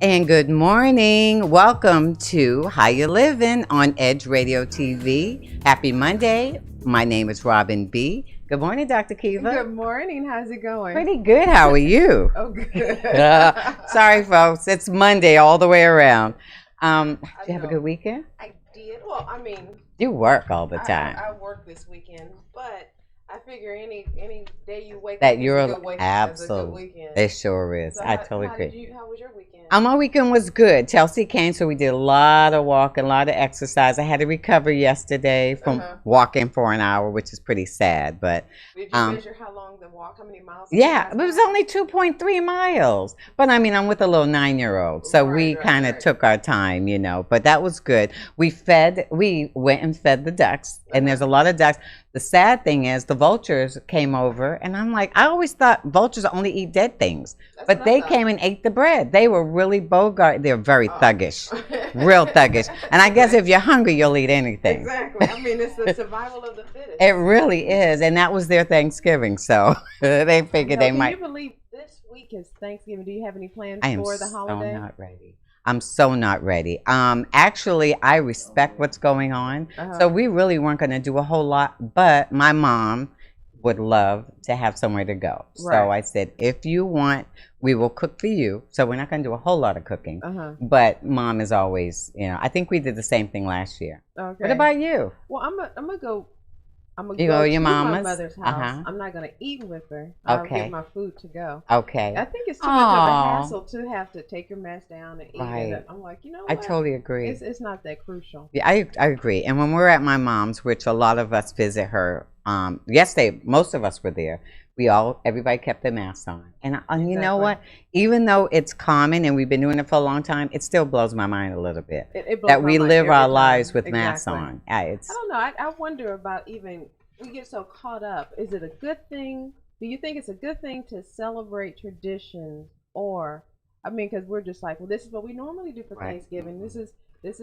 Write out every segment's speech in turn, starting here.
And good morning. Welcome to How You Livin on Edge Radio TV. Happy Monday. My name is Robin B. Good morning, Dr. Kiva. Good morning. How's it going? Pretty good. How are you? Oh, good. Sorry, folks. It's Monday all the way around. Did you have a good weekend? I did. Well, I mean, You work all the time. I work this weekend, but I figure any day you wake That up you're is a good weekend. absolutely. Weekend. It sure is. So I totally agree. How was your weekend? My weekend was good. Chelsea came, so we did a lot of walking, a lot of exercise. I had to recover yesterday from walking for an hour, which is pretty sad. But did you measure how long the walk? How many miles? yeah, it was only 2.3 miles. But I mean, I'm with a little 9-year-old, so we kind of took our time, you know. But that was good. We went and fed the ducks, and there's a lot of ducks. The sad thing is the vultures came over, and I'm like, I always thought vultures only eat dead things. But they came and ate the bread. They were really bogart. They're very thuggish, real thuggish. And I guess if you're hungry, you'll eat anything. Exactly. I mean, it's the survival of the fittest. It really is. And that was their Thanksgiving. So they figured they might. Can you believe this week is Thanksgiving? Do you have any plans I am for the holiday? so not ready. I'm so not ready. Actually, I respect what's going on. So we really weren't going to do a whole lot. But my mom would love to have somewhere to go. So I said, if you want, we will cook for you. So we're not going to do a whole lot of cooking. But mom is always, you know, I think we did the same thing last year. Okay. What about you? Well, I'm gonna go. I'm gonna go to your my mama's mother's house. I'm not gonna eat with her. I'll get my food to go. Okay. I think it's too much of a hassle to have to take your mask down and eat it. I'm like, you know what? I totally agree. It's not that crucial. Yeah, I agree. And when we're at my mom's, which a lot of us visit her, yesterday most of us were there. Everybody kept their masks on. And you know what? Even though it's common and we've been doing it for a long time, it still blows my mind a little bit. It blows that my we mind live every our time. lives with masks on. I don't know. I wonder about even, we get so caught up. Is it a good thing? Do you think it's a good thing to celebrate traditions? Or, I mean, because we're just like, well, this is what we normally do for Thanksgiving. This is.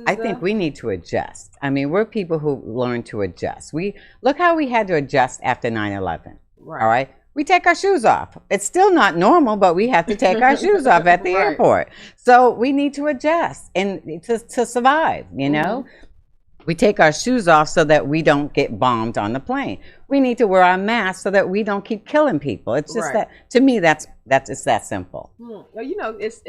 I think we need to adjust. I mean, we're people who learn to adjust. Look how we had to adjust after 9/11. All right. We take our shoes off. It's still not normal, but we have to take our shoes off at the airport. So we need to adjust and to survive, you know? We take our shoes off so that we don't get bombed on the plane. We need to wear our masks so that we don't keep killing people. It's just that, to me, it's that simple. Well, you know, it's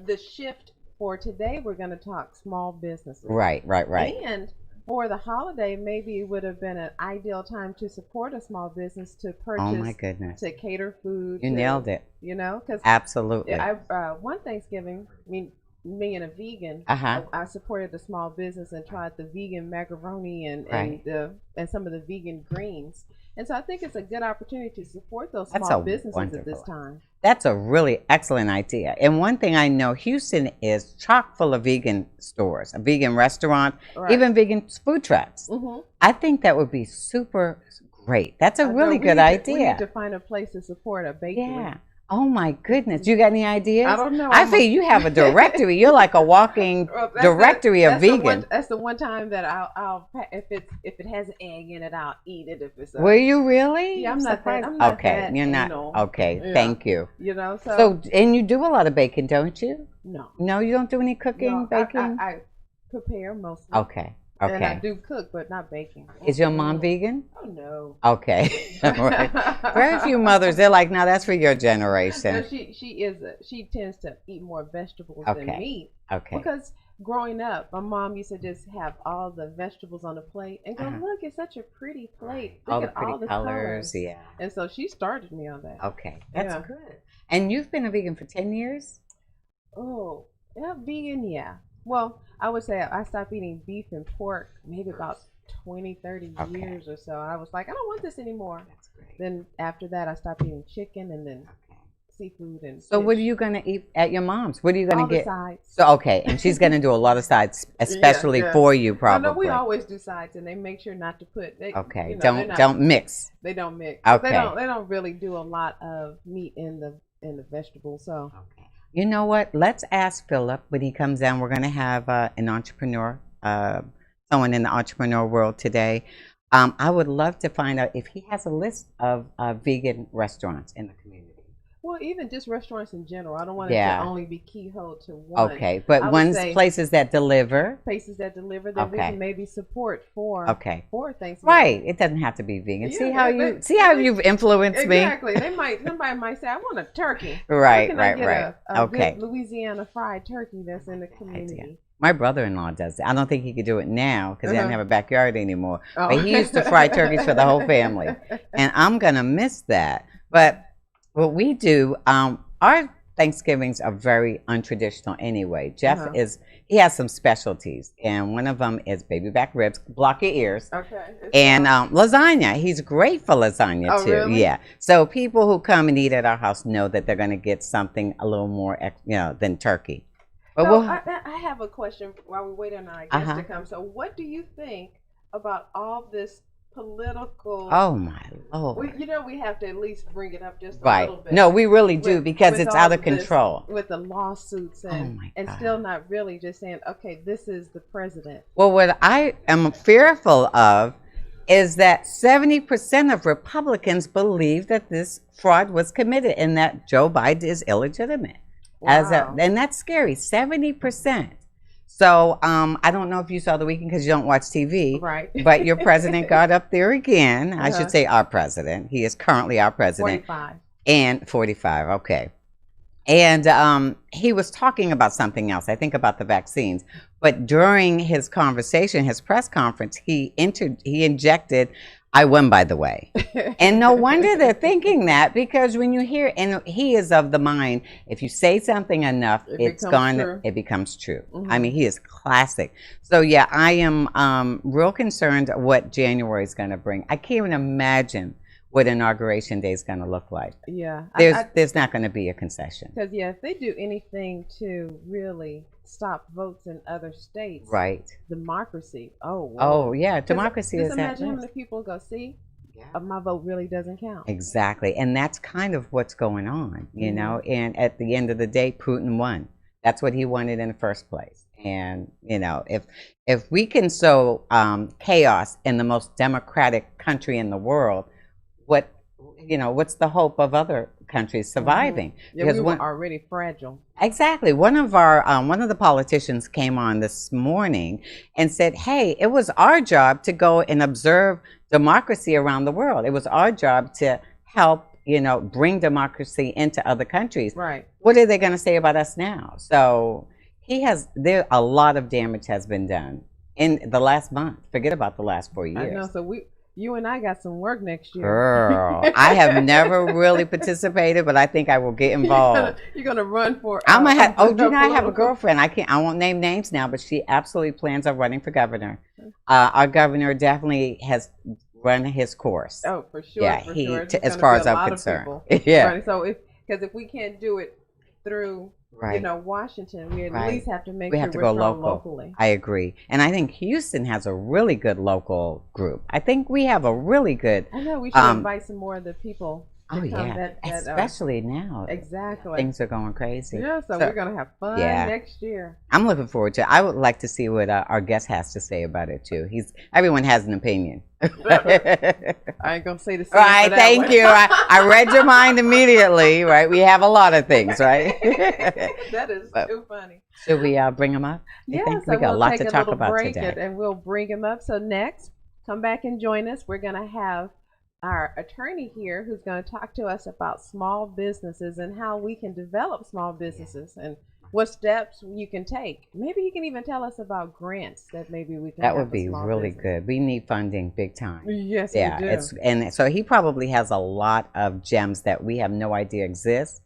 the shift for today. We're going to talk small businesses. Right. And for the holiday, maybe it would have been an ideal time to support a small business to purchase. Oh my goodness! To cater food. You nailed it. You know, because absolutely. One Thanksgiving, I mean, me and a vegan, I supported a small business and tried the vegan macaroni and some of the vegan greens. And so I think it's a good opportunity to support those small businesses at this time. That's a really excellent idea. And one thing I know, Houston is chock full of vegan stores, a vegan restaurant, even vegan food trucks. I think that would be super great. That's a really good idea. We need to find a place to support a bakery. Yeah. Oh my goodness! You got any idedes? I don't know. I feel you have a directory. You're like a walking directory of vegan. That's the one time that I'll if it has an egg in it, I'll eat it. If it's were you really? Yeah, I'm not okay. You're not okay. Yeah. Thank you. You know, so and you do a lot of baking, don't you? No, you don't do any cooking, baking. I prepare mostly. Okay. And I do cook, but not baking. Is your mom vegan? Oh, no. Okay. Right. Very few mothers, they're like, no, that's for your generation. No, she tends to eat more vegetables than meat. Okay. Because growing up, my mom used to just have all the vegetables on the plate and go, look, it's such a pretty plate. Look at all the colors. Yeah. And so she started me on that. Okay. That's good. And you've been a vegan for 10 years? Oh, yeah, vegan, yeah. Well, I would say I stopped eating beef and pork maybe about 20, 30 years or so. I was like, I don't want this anymore. That's great. Then after that, I stopped eating chicken and then seafood and So fish. what are you going to eat at your mom's? What are you going to get? Sides. So okay, and she's going to do a lot of sides, especially for you, probably. No, we always do sides, and they make sure not to put. Okay, don't mix. They don't mix. Okay. They don't really do a lot of meat in the vegetables. So. Okay. You know what? Let's ask Philip when he comes down. We're going to have an entrepreneur, someone in the entrepreneur world today. I would love to find out if he has a list of vegan restaurants in the community. Well, even just restaurants in general. I don't want it to only be keyhole to one. Okay, but places that deliver. Places that deliver that we can maybe support for Thanksgiving. Right. It doesn't have to be vegan. Yeah, see how you've influenced me. Exactly. Somebody might say, I want a turkey. Right, a good Louisiana fried turkey that's in the community. My brother-in-law does it. I don't think he could do it now because he doesn't have a backyard anymore. But he used to fry turkeys for the whole family. And I'm going to miss that. But what we do, our Thanksgivings are very untraditional anyway. Jeff he has some specialties. And one of them is baby back ribs, block your ears. Okay. And lasagna. He's great for lasagna too. Really? Yeah. So people who come and eat at our house know that they're going to get something a little more, than turkey. But so I have a question while we wait on our guest to come. So what do you think about all this political? Oh my Lord! We have to at least bring it up just a little bit. No, we really do because it's out of control with the lawsuits and still not really just saying, okay, this is the president. Well, what I am fearful of is that 70% of Republicans believe that this fraud was committed and that Joe Biden is illegitimate. Wow. And that's scary, 70%. So I don't know if you saw the weekend because you don't watch TV. Right. But your president got up there again. I should say our president. He is currently our president. 45. And 45, okay. And he was talking about something else, I think about the vaccines. But during his conversation, his press conference, he injected, I won, by the way. And no wonder they're thinking that, because when you hear, and he is of the mind, if you say something enough, it becomes true. I mean, he is classic. So yeah, I am real concerned what January is going to bring. I can't even imagine what Inauguration Day is going to look like. Yeah. There's not going to be a concession. Because if they do anything to really stop votes in other states. Right. Democracy. Oh, wow. Oh, yeah. Democracy is just imagine how many people go, see, my vote really doesn't count. Exactly. And that's kind of what's going on, you know. And at the end of the day, Putin won. That's what he wanted in the first place. And, if we can sow chaos in the most democratic country in the world, what's the hope of other countries surviving? Yeah, because we were already fragile. Exactly. One of the politicians came on this morning and said, hey, it was our job to go and observe democracy around the world. It was our job to help, bring democracy into other countries. Right. What are they going to say about us now? So a lot of damage has been done in the last month. Forget about the last 4 years. I know. So you and I got some work next year. Girl, I have never really participated, but I think I will get involved. You're gonna run for. I have a girlfriend. I won't name names now, but she absolutely plans on running for governor. Our governor definitely has run his course. Oh, for sure. Yeah, for sure. As far as I'm concerned. Yeah. Right. So because if we can't do it through Washington, we at least have to make sure we're locally. I agree. And I think Houston has a really good local group. I think we have a really good. I know we should invite some more of the people. Oh yeah, especially now. Exactly. Things are going crazy. Yeah, so we're gonna have fun next year. I'm looking forward to it. I would like to see what our guest has to say about it too. Everyone has an opinion. I ain't gonna say the same. Right, thank you. I read your mind immediately. Right, we have a lot of things. Right. That is too funny. Should we bring them up? Yeah, we got a lot to talk about today, and we'll bring them up. So next, come back and join us. We're gonna have our attorney here who's going to talk to us about small businesses and how we can develop small businesses and what steps you can take. Maybe you can even tell us about grants that maybe we can. That would be really good. We need funding big time. Yes, we do. And so he probably has a lot of gems that we have no idea exist.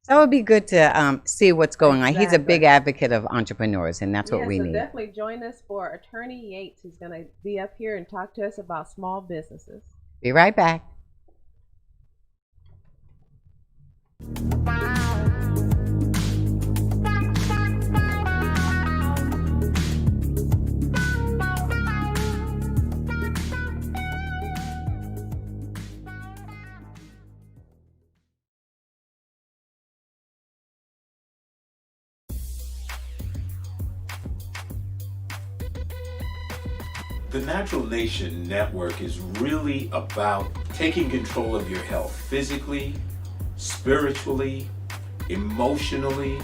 So it would be good to see what's going on. He's a big advocate of entrepreneurs, and that's what we need. Definitely join us for Attorney Yates, who's going to be up here and talk to us about small businesses. Be right back. The Natural Nation Network is really about taking control of your health physically, spiritually, emotionally,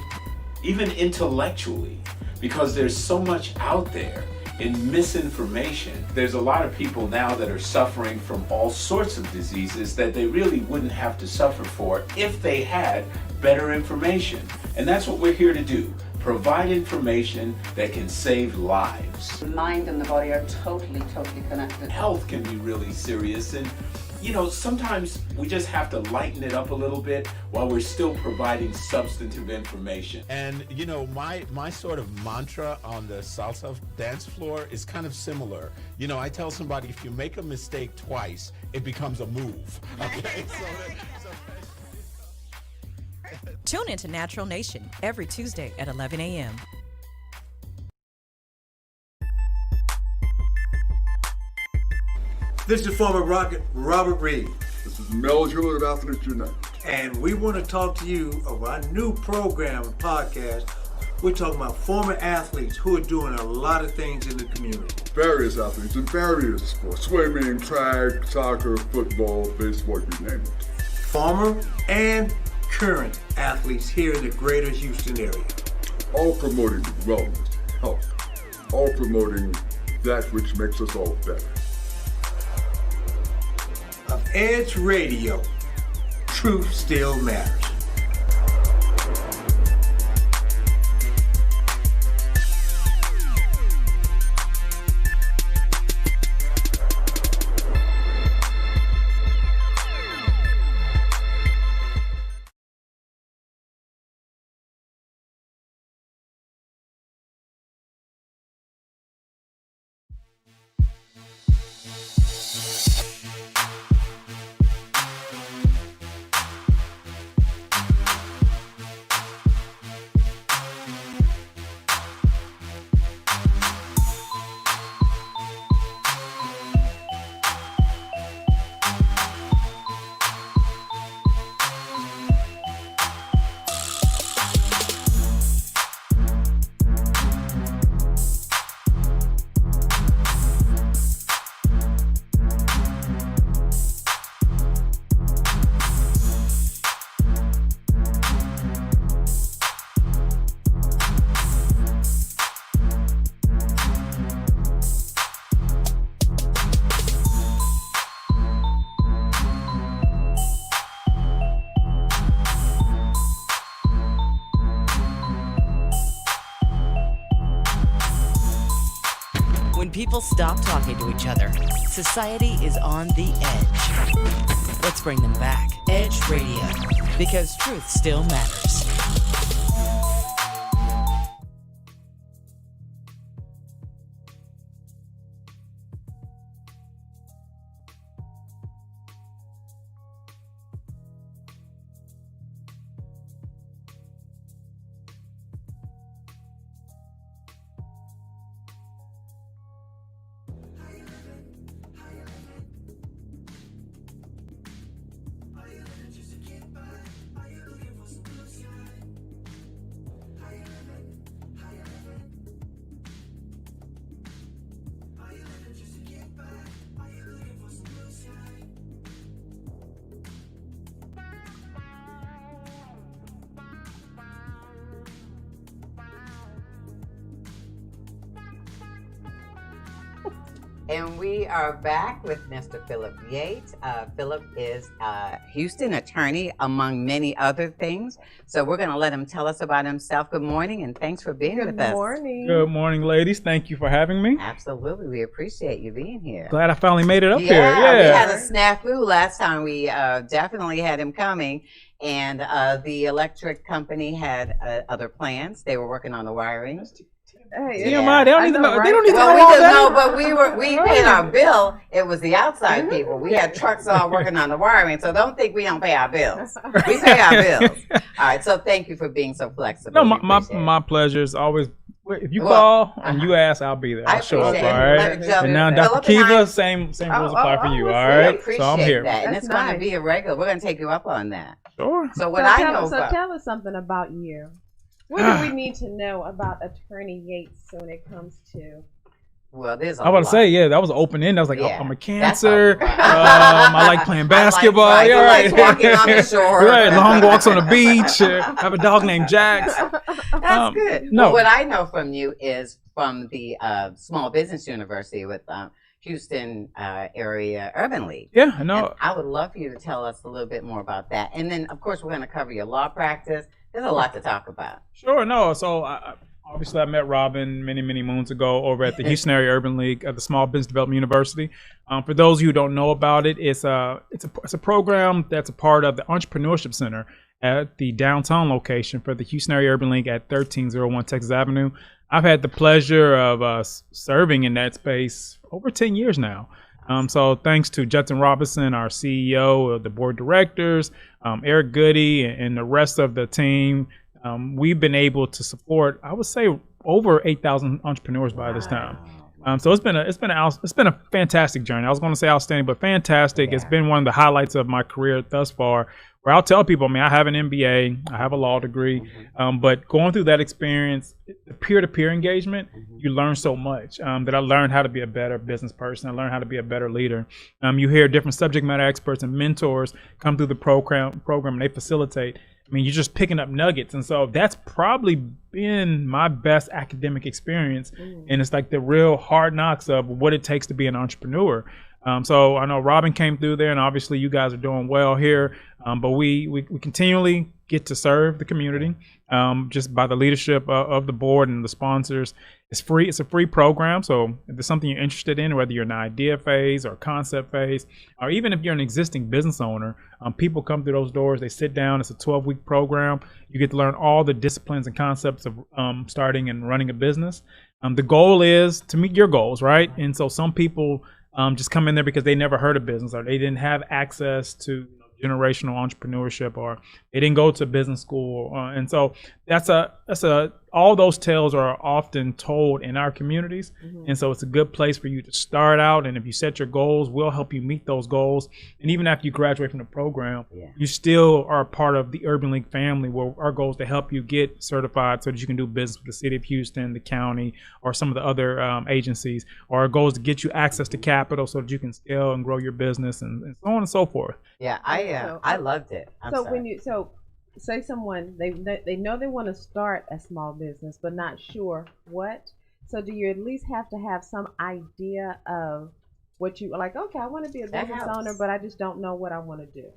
even intellectually, because there's so much out there in misinformation. There's a lot of people now that are suffering from all sorts of diseases that they really wouldn't have to suffer for if they had better information. And that's what we're here to do. Provide information that can save lives. The mind and the body are totally connected. Health can be really serious, and sometimes we just have to lighten it up a little bit while we're still providing substantive information. And my sort of mantra on the salsa dance floor is kind of similar. I tell somebody, if you make a mistake twice, it becomes a move. Okay? Tune into Natural Nation every Tuesday at 11 a.m. This is former Rocket Robert Reed. This is Mel Hewitt of Athletes United. And we want to talk to you about our new program and podcast. We're talking about former athletes who are doing a lot of things in the community. Various athletes in various sports. Swimming, track, soccer, football, baseball, you name it. Former and current athletes here in the greater Houston area. All promoting wellness, health. All promoting that which makes us all better. Of Edge Radio, truth still matters. When people stop talking to each other, society is on the edge. Let's bring them back. Edge Radio, because truth still matters. And we are back with Mr. Philip Yates. Philip is a Houston attorney, among many other things. So we're going to let him tell us about himself. Good morning, and thanks for being with us. Good morning. Good morning, ladies. Thank you for having me. Absolutely. We appreciate you being here. Glad I finally made it up here. Yeah, we had a snafu last time. We definitely had him coming. And the electric company had other plans. They were working on the wiring. Hey, TMI, they don't even know. They don't even know we all didn't that. know, but we paid our bill. It was the outside people. We had trucks all working on the wiring, so don't think we don't pay our bills. We pay our bills. All right, so thank you for being so flexible. No, my pleasure is always. If you call and you ask, I'll be there. I'll show up. All right. And now, Dr. Kiva, same rules apply for you. All right. So I'm here. That. And it's going to be a regular. We're going to take you up on that. Sure. So what I know. So tell us something about you. What do we need to know about Attorney Yates when it comes to Well, there's I was about to say, yeah, that was open end. I was like, oh, I'm a Cancer. I like playing basketball. Like walking on the shore. Right, long walks on the beach. I have a dog named Jax. That's good. No. Well, what I know from you is from the Small Business University with Houston area Urban League. Yeah, I know. And I would love for you to tell us a little bit more about that. And then, of course, we're going to cover your law practice. There's a lot to talk about. Sure, no. So obviously I met Robin many, many moons ago over at the Houston Area Urban League at the Small Business Development University. For those of you who don't know about it, it's a program that's a part of the Entrepreneurship Center at the downtown location for the Houston Area Urban League at 1301 Texas Avenue. I've had the pleasure of serving in that space over 10 years now. So thanks to Judson Robinson, our CEO, the board of directors, Eric Goody, and the rest of the team, we've been able to support, I would say, over 8,000 entrepreneurs by this time. So it's been a fantastic journey. I was going to say outstanding, but fantastic. Yeah. It's been one of the highlights of my career thus far. Where I'll tell people, I mean, I have an MBA, I have a law degree, but going through that experience, the peer-to-peer engagement, you learn so much that I learned how to be a better business person. I learned how to be a better leader. You hear different subject matter experts and mentors come through the program and they facilitate. I mean, you're just picking up nuggets. And so that's probably been my best academic experience. And it's like the real hard knocks of what it takes to be an entrepreneur. So I know Robin came through there, and obviously you guys are doing well here. But we continually get to serve the community just by the leadership of the board and the sponsors. It's free. It's a free program. So if there's something you're interested in, whether you're in an idea phase or concept phase, or even if you're an existing business owner, people come through those doors. They sit down. It's a 12-week program. You get to learn all the disciplines and concepts of starting and running a business. The goal is to meet your goals, right? And so some people just come in there because they never heard of business or they didn't have access to generational entrepreneurship or they didn't go to business school. And so all those tales are often told in our communities. And so it's a good place for you to start out. And if you set your goals, we'll help you meet those goals. And even after you graduate from the program, you still are part of the Urban League family, where our goal is to help you get certified so that you can do business with the city of Houston, the county, or some of the other agencies. Or our goal is to get you access to capital so that you can scale and grow your business and so on and so forth. Yeah, I loved it. Say someone they know they want to start a small business but not sure what, so do you at least have to have some idea of what you like? Okay, I want to be a business owner, but I just don't know what I want to do.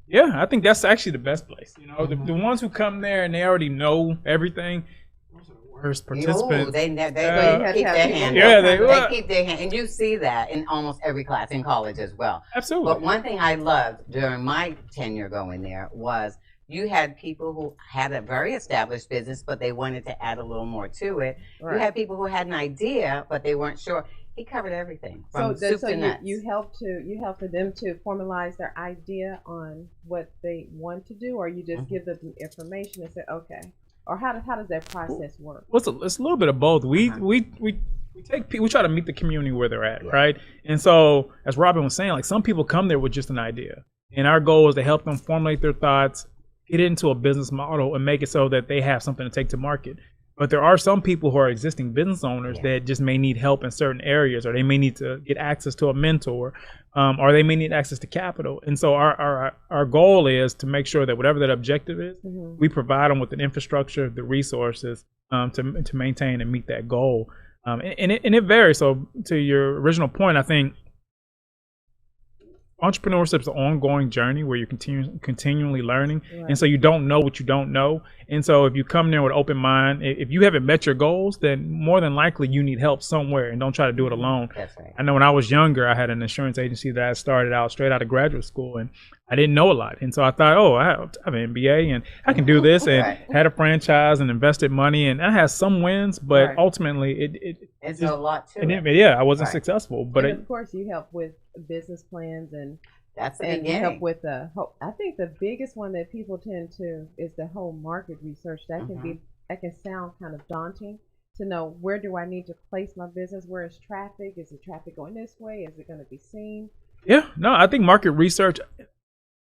Yeah, I think that's actually the best place. You know, the ones who come there and they already know everything, those are the worst participants. They keep their hand. Yeah, they keep their hand, and you see that in almost every class in college as well. Absolutely. But one thing I loved during my tenure going there was you had people who had a very established business, but they wanted to add a little more to it. Right. You had people who had an idea, but they weren't sure. He covered everything from soup to nuts. You help for them to formalize their idea on what they want to do, or you just give them the information and say, okay, or how does that process work? Well, it's a little bit of both. We try to meet the community where they're at, right? And so, as Robin was saying, like some people come there with just an idea, and our goal is to help them formulate their thoughts, get into a business model, and make it so that they have something to take to market. But there are some people who are existing business owners that just may need help in certain areas, or they may need to get access to a mentor, or they may need access to capital. And so our goal is to make sure that whatever that objective is, we provide them with an infrastructure, the resources to maintain and meet that goal. And it varies. So to your original point, I think entrepreneurship is an ongoing journey where you're continually learning. Right. And so you don't know what you don't know. And so if you come there with an open mind, if you haven't met your goals, then more than likely you need help somewhere, and don't try to do it alone. That's right. I know when I was younger, I had an insurance agency that I started out straight out of graduate school, and I didn't know a lot. And so I thought, I have an MBA and I can do this, and had a franchise and invested money, and I had some wins, but ultimately it's a lot too. I wasn't successful. But of course you help with business plans, and that's the beginning. Help with I think the biggest one that people tend to is the whole market research. That can sound kind of daunting to know, where do I need to place my business? Where is traffic? Is the traffic going this way? Is it going to be seen? Yeah, no, I think market research,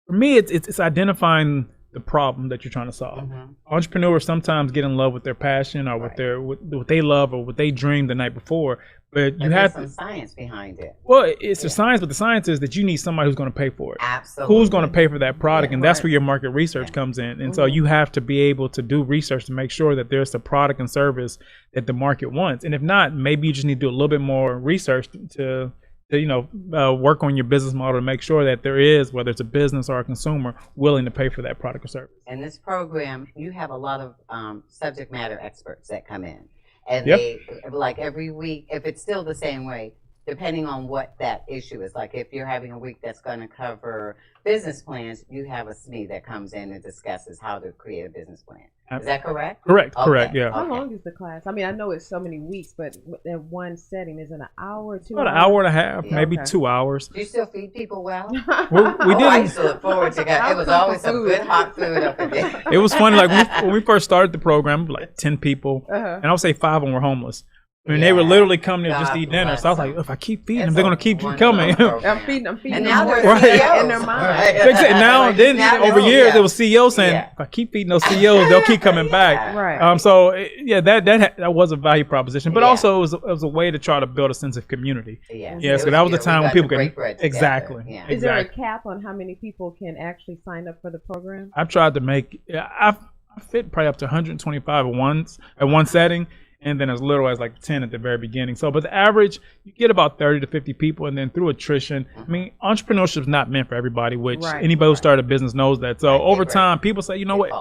for me, it's identifying the problem that you're trying to solve. Entrepreneurs sometimes get in love with their passion or what they love or what they dreamed the night before. But you have some science behind it. Well, it's a science, but the science is that you need somebody who's going to pay for it. Absolutely. Who's going to pay for that product, and that's where your market research comes in. And so you have to be able to do research to make sure that there's a product and service that the market wants. And if not, maybe you just need to do a little bit more research to work on your business model to make sure that there is, whether it's a business or a consumer, willing to pay for that product or service. In this program, you have a lot of subject matter experts that come in. And they, like every week, if it's still the same way, depending on what that issue is. Like if you're having a week that's going to cover business plans, you have a SME that comes in and discusses how to create a business plan. Is that correct? Correct, yeah. How long is the class? I mean, I know it's so many weeks, but in one setting, is it an hour, 2 hours? About an hour and a half, maybe 2 hours. Do you still feed people well? We did. I used to look forward to it. It was always some good hot food up there. It was funny, like when we first started the program, like 10 people, and I would say 5 of them were homeless. I mean, they would literally come there just to eat dinner. So I was like, if I keep feeding them, they're going to keep coming. I'm feeding and now them they're in their mind. Right. Now, then over years, there was CEOs saying, if I keep feeding those CEOs, they'll keep coming back. Right. So, that was a value proposition. But also, it was a way to try to build a sense of community. So that was the time when people could. Exactly. Yeah. Is there a cap on how many people can actually sign up for the program? I've tried to make, I fit probably up to 125 at one setting. And then as little as like 10 at the very beginning. So, but the average, you get about 30 to 50 people, and then through attrition, I mean, entrepreneurship is not meant for everybody, which anybody who started a business knows that. So over time, people say, you know what,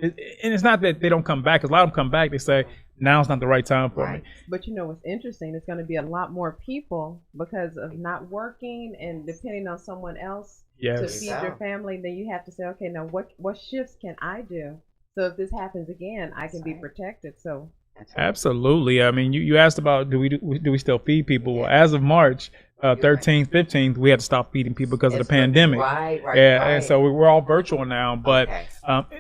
and it's not that they don't come back, because a lot of them come back, they say, now's not the right time for me. But you know what's interesting, it's going to be a lot more people because of not working and depending on someone else to feed your family. Then you have to say, okay, now what shifts can I do? So if this happens again, I can be protected. So absolutely. I mean, you asked about do we still feed people? Well, as of March 13th, 15th, we had to stop feeding people because of the pandemic. Right. And so we're all virtual now. But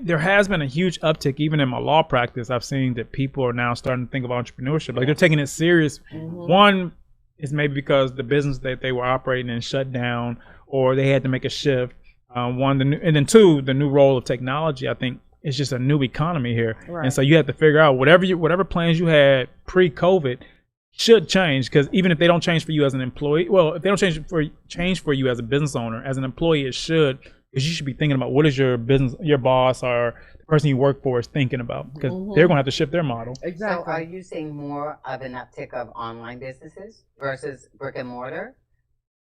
there has been a huge uptick, even in my law practice. I've seen that people are now starting to think of entrepreneurship. Like they're taking it serious. One is maybe because the business that they were operating in shut down, or they had to make a shift. And then two, the new role of technology, I think. It's just a new economy here, and so you have to figure out whatever plans you had pre-COVID should change, because even if they don't change for you as an employee, well, if they don't change for you as a business owner, as an employee, it should, because you should be thinking about what is your business, your boss or the person you work for is thinking about, because they're going to have to shift their model. Exactly. So, are you seeing more of an uptick of online businesses versus brick and mortar?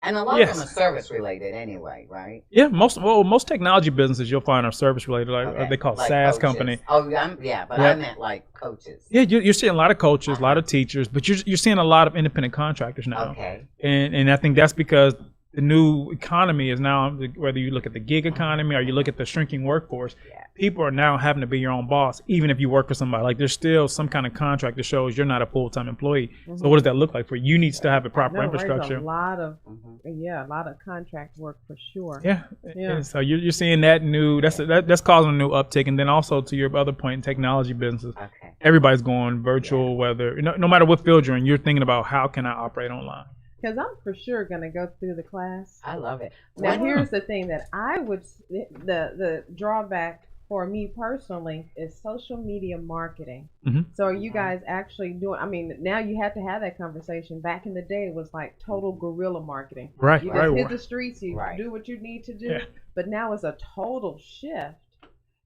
And a lot of them are service related anyway, right? Yeah, most technology businesses you'll find are service related. Like they call it SaaS company. Oh, but I meant like coaches. Yeah, you're seeing a lot of coaches, a lot of teachers, but you're seeing a lot of independent contractors now. Okay. And I think that's because the new economy is now, whether you look at the gig economy or you look at the shrinking workforce, people are now having to be your own boss, even if you work for somebody. Like there's still some kind of contract that shows you're not a full-time employee. So what does that look like for you? You need to have a proper infrastructure. There's a lot of a lot of contract work for sure. Yeah. And so you're seeing that new, that's causing a new uptick. And then also to your other point, technology businesses, everybody's going virtual, whether no matter what field you're in, you're thinking about how can I operate online. Because I'm for sure going to go through the class. I love it. Now, here's the thing that I would, the drawback for me personally is social media marketing. So are you guys actually doing, I mean, now you have to have that conversation. Back in the day, it was like total guerrilla marketing. Right. You just hit the streets, you do what you need to do. But now it's a total shift.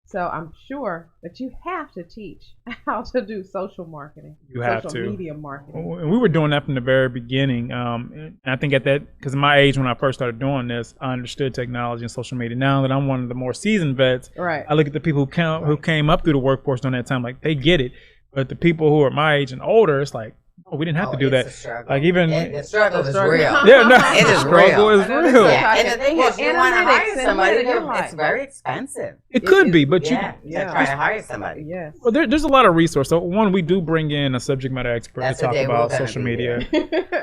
So I'm sure that you have to teach how to do social marketing. You have to. Social media marketing. And we were doing that from the very beginning. And I think at that, because my age when I first started doing this, I understood technology and social media. Now that I'm one of the more seasoned vets, I look at the people who came up through the workforce during that time, like they get it. But the people who are my age and older, it's like, oh, we didn't have to do that. Like even the struggle is real. Yeah, no, it is struggle real. is real. And the thing is, you want to hire somebody, it's very expensive. It could be, but you try to hire somebody. Yes. Well, there's a lot of resources. So one, we do bring in a subject matter expert to talk about social media.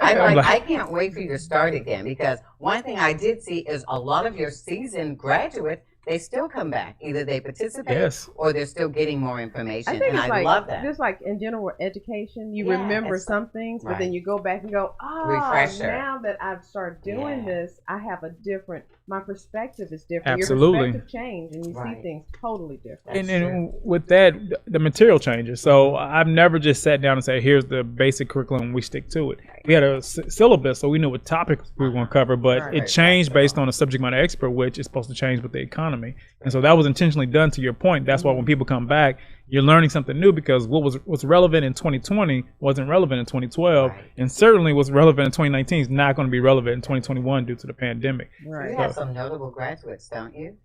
I can't wait for you to start again, because one thing I did see is a lot of your seasoned graduates, they still come back. Either they participate or they're still getting more information. I love that. Just like in general education, you remember some things, but then you go back and go, refresher. Now that I've started doing this, I have a different my perspective is different. Absolutely. Your perspective change, and you see things totally different. And with that, the material changes. So I've never just sat down and said, here's the basic curriculum, we stick to it. We had a syllabus, so we knew what topics we were going to cover, but it changed based on a subject matter expert, which is supposed to change with the economy. And so that was intentionally done, to your point. That's why when people come back, you're learning something new, because what's relevant in 2020 wasn't relevant in 2012, and certainly what's relevant in 2019 is not going to be relevant in 2021 due to the pandemic. Right. You have some notable graduates, don't you?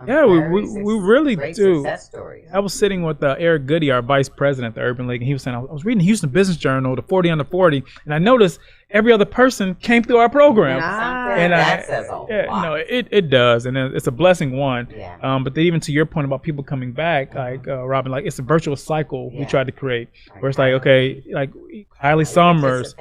Yeah, we really do. Success stories. I was sitting with Eric Goody, our vice president at the Urban League, and he was saying, I was reading the Houston Business Journal, the 40 under 40, and I noticed every other person came through our program. And that says a lot. No, it does, and it's a blessing, one. Yeah. But then even to your point about people coming back, like Robin, like it's a virtuous cycle we tried to create, where it's like, okay, like Kylie Summers,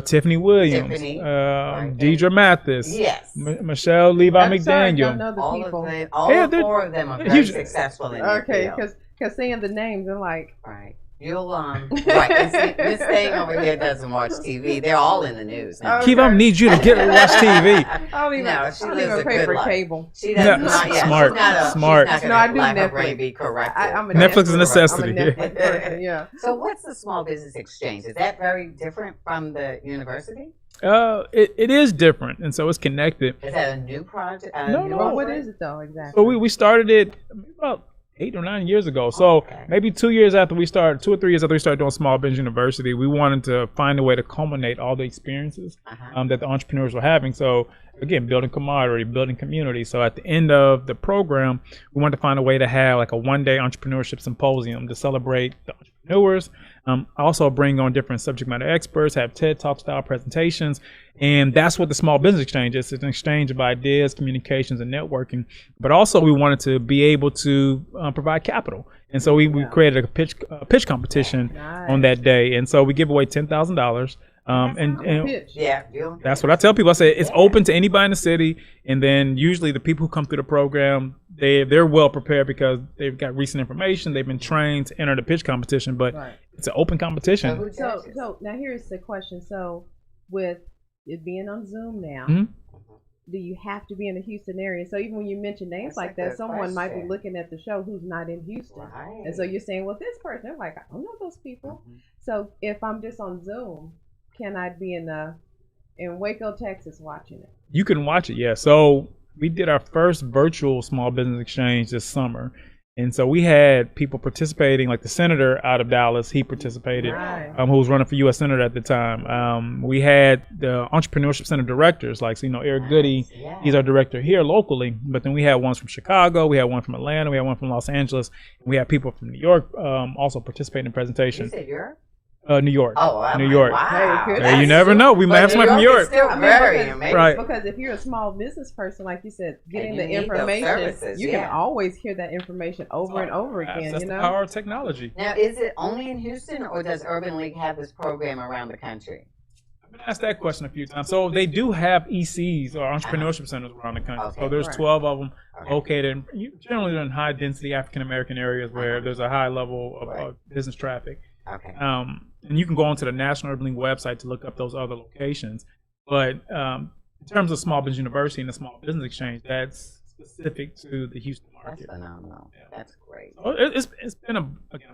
Tiffany Williams, Deidre Mathis, Michelle Levi McDaniel. All four of them are very successful in their field. Because saying the names, they're like, right. You'll right. And see, this thing over here doesn't watch TV. They're all in the news now. Keep on need you to get watch TV. I don't even pay for cable. She does not. Yeah, smart. No, I do Netflix. Be correct. Netflix is a necessity. Yeah. So what's the Small Business Exchange? Is that very different from the university? It is different, and so it's connected. Is that a new project? No. What is it though exactly? So we started it about 8 or 9 years ago. So maybe 2 years after we started, 2 or 3 years after we started doing Small Business University, we wanted to find a way to culminate all the experiences that the entrepreneurs were having. So again, building camaraderie, building community. So at the end of the program, we wanted to find a way to have like a one-day entrepreneurship symposium to celebrate the entrepreneurs. Also bring on different subject matter experts, have TED Talk style presentations. And that's what the Small Business Exchange is. It's an exchange of ideas, communications, and networking. But also we wanted to be able to provide capital. And so we created a pitch competition on that day. And so we give away $10,000. That's what I tell people. I say it's open to anybody in the city, and then usually the people who come through the program, they're well prepared because they've got recent information, they've been trained to enter the pitch competition, but it's an open competition. So now here's the question. So with it being on Zoom now, do you have to be in the Houston area? So even when you mention names like that, someone might be looking at the show who's not in Houston, and so you're saying, well, this person, I'm like, I don't know those people. So if I'm just on Zoom, can I be in Waco, Texas, watching it? You can watch it, yeah. So we did our first virtual Small Business Exchange this summer. And so we had people participating, like the senator out of Dallas, he participated, who was running for U.S. Senator at the time. We had the Entrepreneurship Center directors, like, Eric Goody, he's our director here locally. But then we had ones from Chicago, we had one from Atlanta, we had one from Los Angeles. And we had people from New York also participating in the presentation. You said Europe? New York. Oh, New York. Wow. Hey, you never know. We might have somebody from New York. Still very amazing. Right. Because if you're a small business person, like you said, getting the information, you can always hear that information over and over again. That's the power of technology. Now, is it only in Houston, or does Urban League have this program around the country? I've been asked that question a few times. So they do have ECs or entrepreneurship centers around the country. So there's 12 of them located generally in high density African American areas where there's a high level of business traffic. And you can go onto the National Urban League website to look up those other locations. But in terms of Small Business University and the Small Business Exchange, that's specific to the Houston market. That's phenomenal. That's great. So it's been a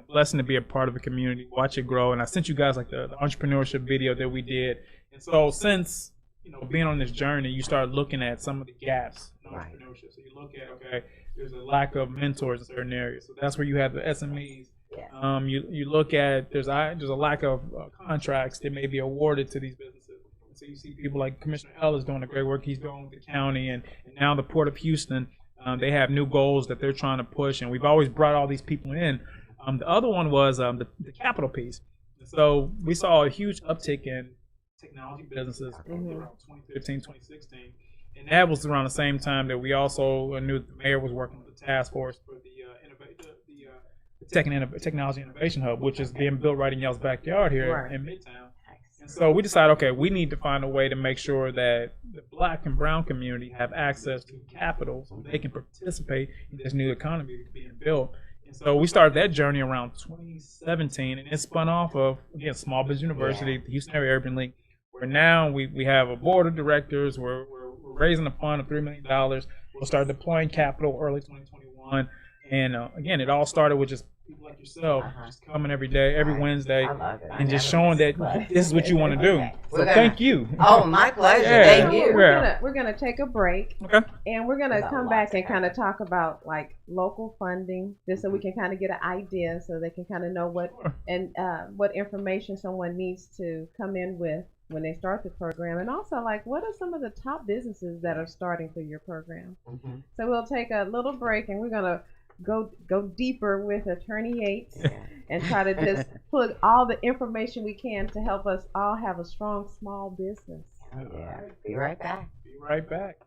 blessing to be a part of the community, watch it grow. And I sent you guys like the entrepreneurship video that we did. And so since being on this journey, you start looking at some of the gaps in entrepreneurship. So you look at, there's a lack of mentors in certain areas. So that's where you have the SMEs. You look at there's a lack of contracts that may be awarded to these businesses. So you see people like Commissioner Ellis doing the great work he's doing with the county, and now the Port of Houston. They have new goals that they're trying to push, and we've always brought all these people in. The other one was the capital piece. So we saw a huge uptick in technology businesses around 2015, 2016, and that was around the same time that we also knew the mayor was working with the task force for the Technology Innovation Hub, which is being built right in y'all's backyard here in Midtown. And so we decided, okay, we need to find a way to make sure that the Black and Brown community have access to capital so they can participate in this new economy that's being built. And so we started that journey around 2017, and it spun off of, again, Small Business University, the Houston Area Urban League, where now we have a board of directors, we're raising a fund of $3 million. We'll start deploying capital early 2021. And again, it all started with just people like yourself, just coming every day, every Wednesday, and just showing that this is what you want to do. So thank you. Oh, my pleasure. Yeah. Thank you. We're gonna take a break, Okay. and we're gonna come back and kind of talk about like local funding, just so we can kind of get an idea, so they can kind of know what information someone needs to come in with when they start the program, and also like what are some of the top businesses that are starting through your program. So we'll take a little break, and we're gonna go deeper with Attorney Yates and try to just put all the information we can to help us all have a strong small business. Yeah. Be right back. Be right back.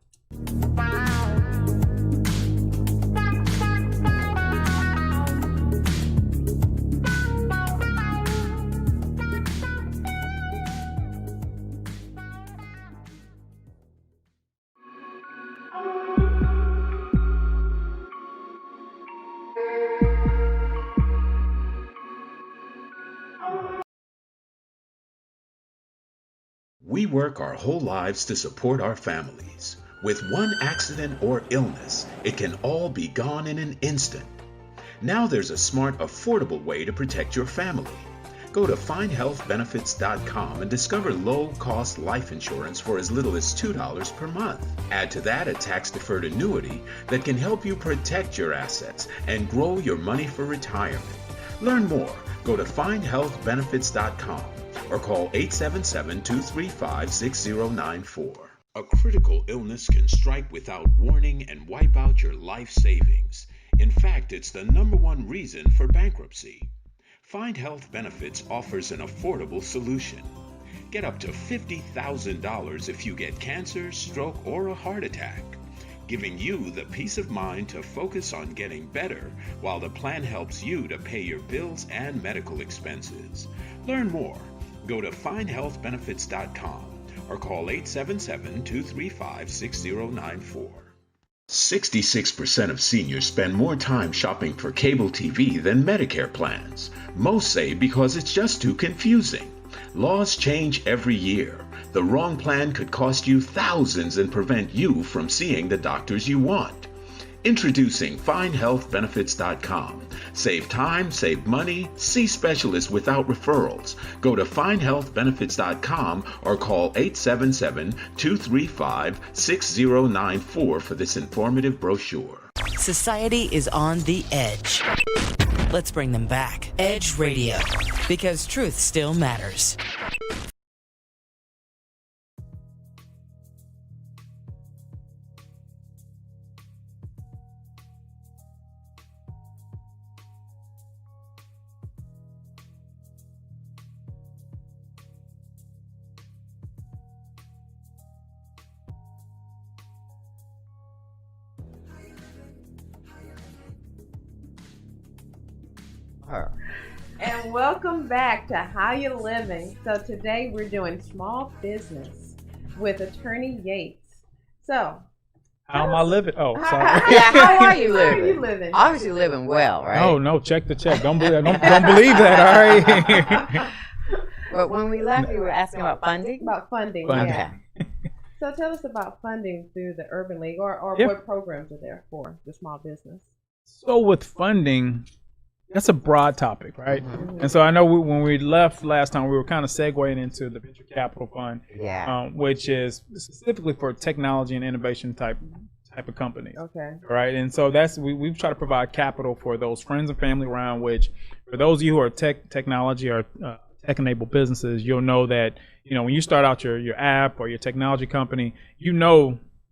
We work our whole lives to support our families. With one accident or illness, it can all be gone in an instant. Now there's a smart, affordable way to protect your family. Go to findhealthbenefits.com and discover low-cost life insurance for as little as $2 per month. Add to that a tax-deferred annuity that can help you protect your assets and grow your money for retirement. Learn more. Go to findhealthbenefits.com or call 877-235-6094. A critical illness can strike without warning and wipe out your life savings. In fact, it's the #1 reason for bankruptcy. Find Health Benefits offers an affordable solution. Get up to $50,000 if you get cancer, stroke, or a heart attack, giving you the peace of mind to focus on getting better while the plan helps you to pay your bills and medical expenses. Learn more. Go to findhealthbenefits.com or call 877-235-6094. 66% of seniors spend more time shopping for cable TV than Medicare plans. Most say because it's just too confusing. Laws change every year. The wrong plan could cost you thousands and prevent you from seeing the doctors you want. Introducing FindHealthBenefits.com. Save time, save money, see specialists without referrals. Go to FindHealthBenefits.com or call 877-235-6094 for this informative brochure. Society is on the edge. Let's bring them back. Edge Radio, because truth still matters. And welcome back to How You Living. So today we're doing small business with Attorney Yates. So how am I living? Oh, sorry. How are you living? How are you living? Obviously living well, right? Oh no, check the check. Don't believe that. All right. But when we left, you were asking about funding. About funding. Yeah. So tell us about funding through the Urban League, or what programs are there for the small business. So with funding, that's a broad topic, right? Mm-hmm. And so I know when we left last time, we were kind of segueing into the Venture Capital Fund, which is specifically for technology and innovation type of companies. Okay. Right. And so that's we've tried to provide capital for those friends and family around. Which, for those of you who are technology or tech-enabled businesses, you'll know that when you start out your app or your technology company,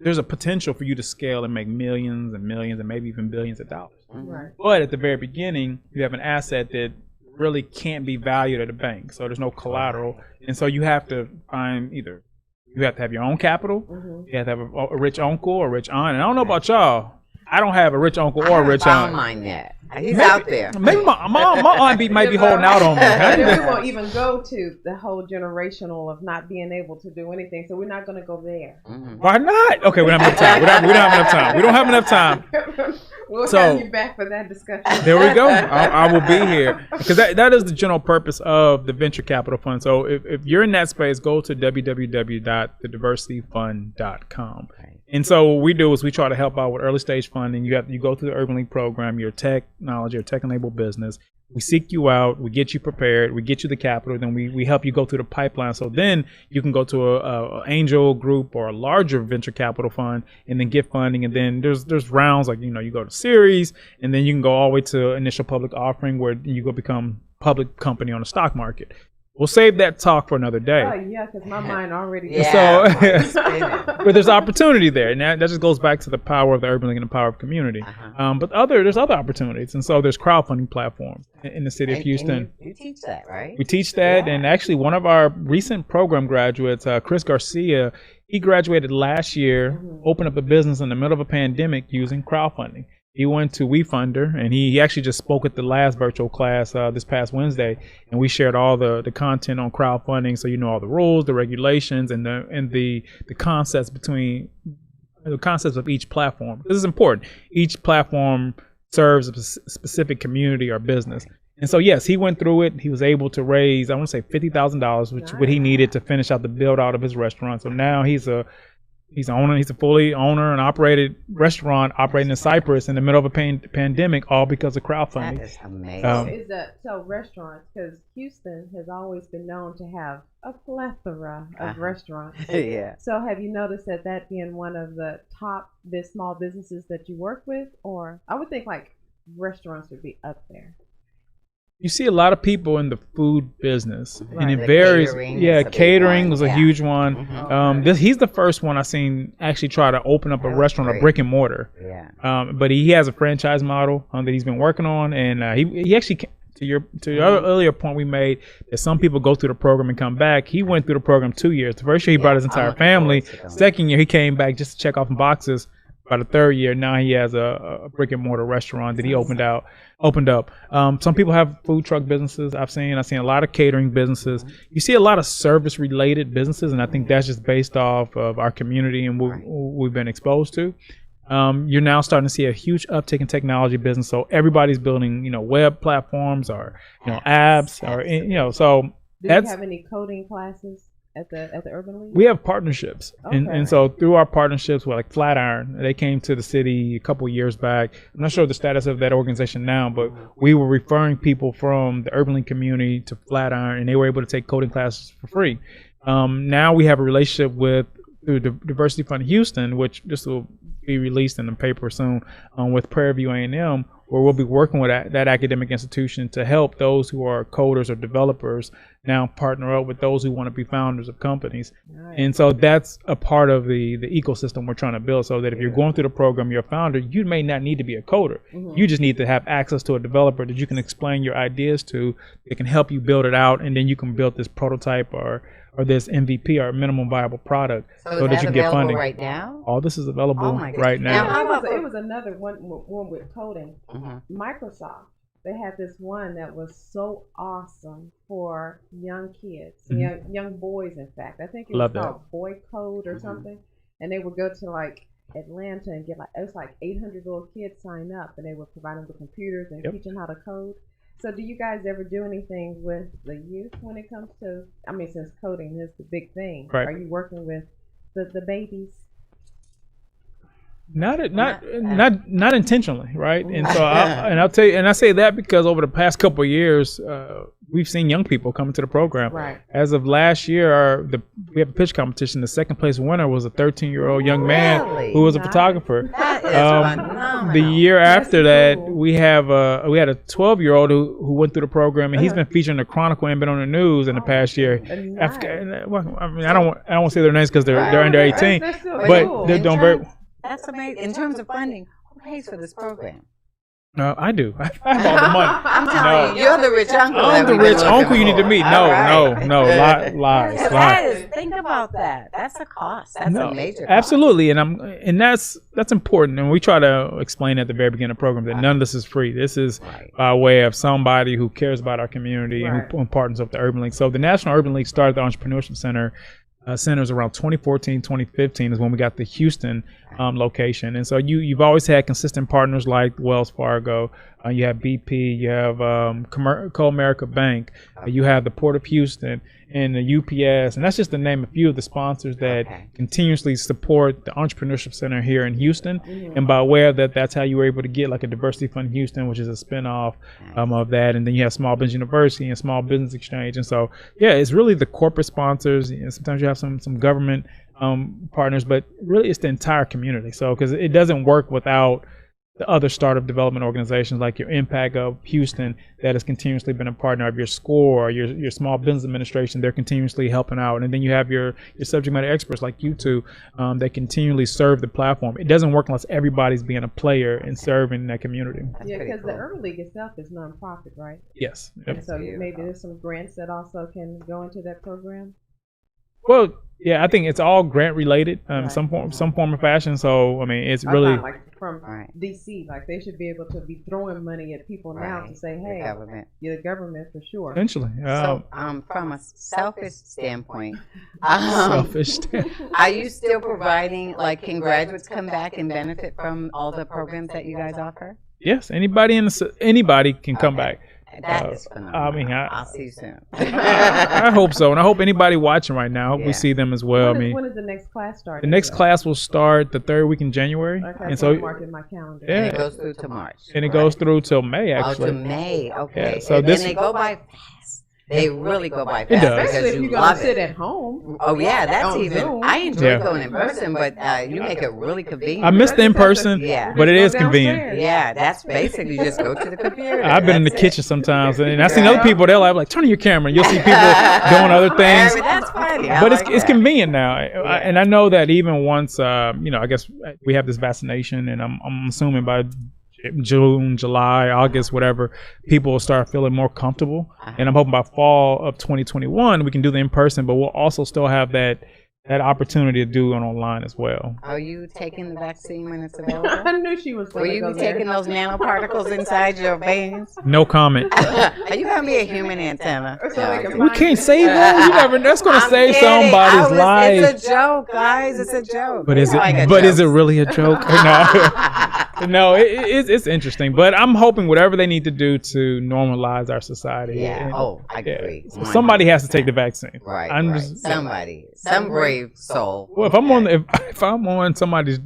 there's a potential for you to scale and make millions and millions and maybe even billions of dollars. Right. But at the very beginning, you have an asset that really can't be valued at a bank. So there's no collateral. And so you have to find you have to have your own capital, you have to have a rich uncle or rich aunt. And I don't know about y'all, I don't have a rich uncle or a rich aunt. Mine yet. He's out there. Maybe my aunt might be holding out on me. We won't even go to the whole generational of not being able to do anything, so we're not going to go there. Why not? Okay, we don't have enough time. We don't have enough time. We'll have you back for that discussion. There we go. I will be here because that is the general purpose of the venture capital fund. So if you're in that space, go to www.thediversityfund.com. And so what we do is we try to help out with early stage funding. You go through the Urban League program, your technology or tech enabled business. We seek you out, we get you prepared, we get you the capital, then we help you go through the pipeline. So then you can go to a angel group or a larger venture capital fund and then get funding. And then there's rounds like, you go to series, and then you can go all the way to initial public offering where you go become public company on the stock market. We'll save that talk for another day. Oh, yeah, because my mind already... But there's opportunity there. And that just goes back to the power of the Urban League and the power of community. But there's other opportunities. And so there's crowdfunding platforms in the city of Houston. You teach that, right? We teach that. And actually, one of our recent program graduates, Chris Garcia, he graduated last year, opened up a business in the middle of a pandemic using crowdfunding. He went to WeFunder, and he actually just spoke at the last virtual class this past Wednesday, and we shared all the content on crowdfunding, so you know all the rules, the regulations, and the concepts of each platform. This is important. Each platform serves a specific community or business. And so, yes, he went through it. He was able to raise, I want to say $50,000, which what he needed to finish out the build out of his restaurant. So now he's a fully owner and operated restaurant operating in Cyprus in the middle of a pandemic, all because of crowdfunding. That is amazing. So restaurants, because Houston has always been known to have a plethora of restaurants. Yeah. So have you noticed that being one of the top small businesses that you work with? Or I would think like restaurants would be up there. You see a lot of people in the food business, and it varies. Catering was a huge one. He's the first one I've seen actually try to open up a restaurant, a brick and mortar. But he has a franchise model that he's been working on, and he actually, to your earlier point we made, that some people go through the program and come back. He went through the program 2 years. The first year he brought his entire family. Second year he came back just to check off boxes. By the third year, now he has a brick and mortar restaurant that he opened up. Some people have food truck businesses. I've seen a lot of catering businesses. You see a lot of service related businesses, and I think that's just based off of our community and what we've been exposed to. You're now starting to see a huge uptick in technology business. So everybody's building, web platforms or apps or so. Do you have any coding classes at the Urban League? We have partnerships, and so through our partnerships with like Flatiron, they came to the city a couple of years back. I'm not sure the status of that organization now, but we were referring people from the Urban League community to Flatiron, and they were able to take coding classes for free. Now we have a relationship through the Diversity Fund Houston, which this will be released in the paper soon, with Prairie View A&M, where we'll be working with that academic institution to help those who are coders or developers now partner up with those who want to be founders of companies. And so that's a part of the ecosystem we're trying to build, so that if you're going through the program, you're a founder, you may not need to be a coder. You just need to have access to a developer that you can explain your ideas to, that can help you build it out, and then you can build this prototype or this MVP or minimum viable product so that you can get funding. Right now? All this is available right now. It was another one with coding. Microsoft, they had this one that was so awesome for young kids, young boys, in fact. I think it was called Boy Code or something. And they would go to like Atlanta and get it was like 800 little kids sign up, and they would provide them with computers and teach them how to code. So do you guys ever do anything with the youth when it comes to, since coding is the big thing, are you working with the babies? Not intentionally, right? And so I'll tell you, and I say that because over the past couple of years, we've seen young people come into the program. Right. As of last year, we have a pitch competition. The second place winner was a 13-year-old young man who was a photographer. That is phenomenal. The year after that, we had a 12-year-old who went through the program, and he's been featured in the Chronicle and been on the news in the past year. Nice. I don't want to say their names because they're under 18, but they're doing very. That's amazing. In terms of funding, who pays for this program? I do. I have all the money. I'm telling you, you're the rich uncle. I'm the rich uncle you need to meet. No, lies. Think about that. That's a cost. That's a major cost. Absolutely, and that's important. And we try to explain at the very beginning of the program that none of this is free. This is by way of somebody who cares about our community and who partners with the Urban League. So the National Urban League started the Entrepreneurship Center centers around 2014, 2015 is when we got the Houston location. And so you've always had consistent partners like Wells Fargo. You have BP, you have Co-America Bank, you have the Port of Houston and the UPS. And that's just to name a few of the sponsors that continuously support the Entrepreneurship Center here in Houston. And by way of that, that's how you were able to get like a Diversity Fund Houston, which is a spinoff of that. And then you have Small Business University and Small Business Exchange. And so, yeah, it's really the corporate sponsors. And sometimes you have some government partners, but really it's the entire community. So, because it doesn't work without the other startup development organizations like your Impact of Houston that has continuously been a partner of your SCORE, your Small Business Administration. They're continuously helping out. And then you have your subject matter experts like you two that continually serve the platform. It doesn't work unless everybody's being a player and serving that community. Yeah, because the Urban League itself is nonprofit, right? Yes. Yep. So maybe there's some grants that also can go into that program? Well, yeah, I think it's all grant related, some form of fashion. So I mean, it's really like from DC, like they should be able to be throwing money at people now to say, hey, you're the government for sure. Essentially, so from a selfish standpoint, are you still providing, like, can graduates come back and benefit from all the programs that you guys offer? Yes, anybody can come back. That is phenomenal. I mean, I'll see you soon. I hope so, and I hope anybody watching right now, I hope we see them as well. When is the next class start? The next class will start the third week in January, and so mark in my calendar. Yeah, and it goes through to March, and it goes through till May actually. Oh, to May, okay. Yeah, so and they go by fast. They really go by fast. It does. Especially if you're going to sit at home. Oh, yeah, that's even. Zoom. I enjoy going in person, but you make it really convenient. I miss the in person, but it is convenient. Yeah, that's basically you just go to the computer. I've been in the kitchen sometimes, and I've seen other people, they'll have like, turn on your camera, and you'll see people doing other things. That's funny. But it's convenient now. And I know that even once, I guess we have this vaccination, and I'm assuming by June, July, August, whatever, people will start feeling more comfortable. And I'm hoping by fall of 2021 we can do the in person, but we'll also still have that opportunity to do it online as well. Are you taking the vaccine when it's available? I knew she was. Will you be taking those nanoparticles inside your veins? No comment. Are you gonna be a human antenna? We can't save those. You never. That's gonna save somebody's life. It's a joke, guys. It's a joke. But is it really a joke? No, it's interesting. But I'm hoping whatever they need to do to normalize our society. Yeah. I agree. So somebody has to take the vaccine. Right. Some brave soul. Well, if I'm on somebody's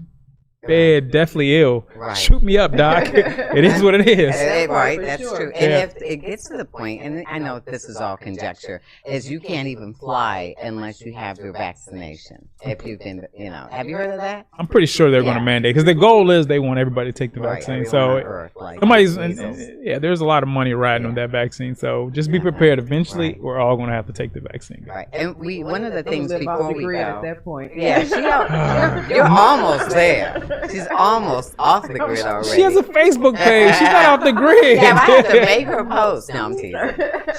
bed, deathly ill, shoot me up, doc. It is what it is. Right, that's true. And if it gets to the point, and I know this is all conjecture, is you can't even fly unless you have your vaccination. If you've been, have you heard of that? I'm pretty sure they're going to mandate, because the goal is they want everybody to take the vaccine. So there's a lot of money riding on that vaccine. So just be prepared. Eventually, we're all going to have to take the vaccine. Right. And one of the things before we go, at that point. Yeah, you're almost there. She's almost off the grid already. She has a Facebook page. She's not off the grid. Yeah, I have to make her post. No, I'm teasing.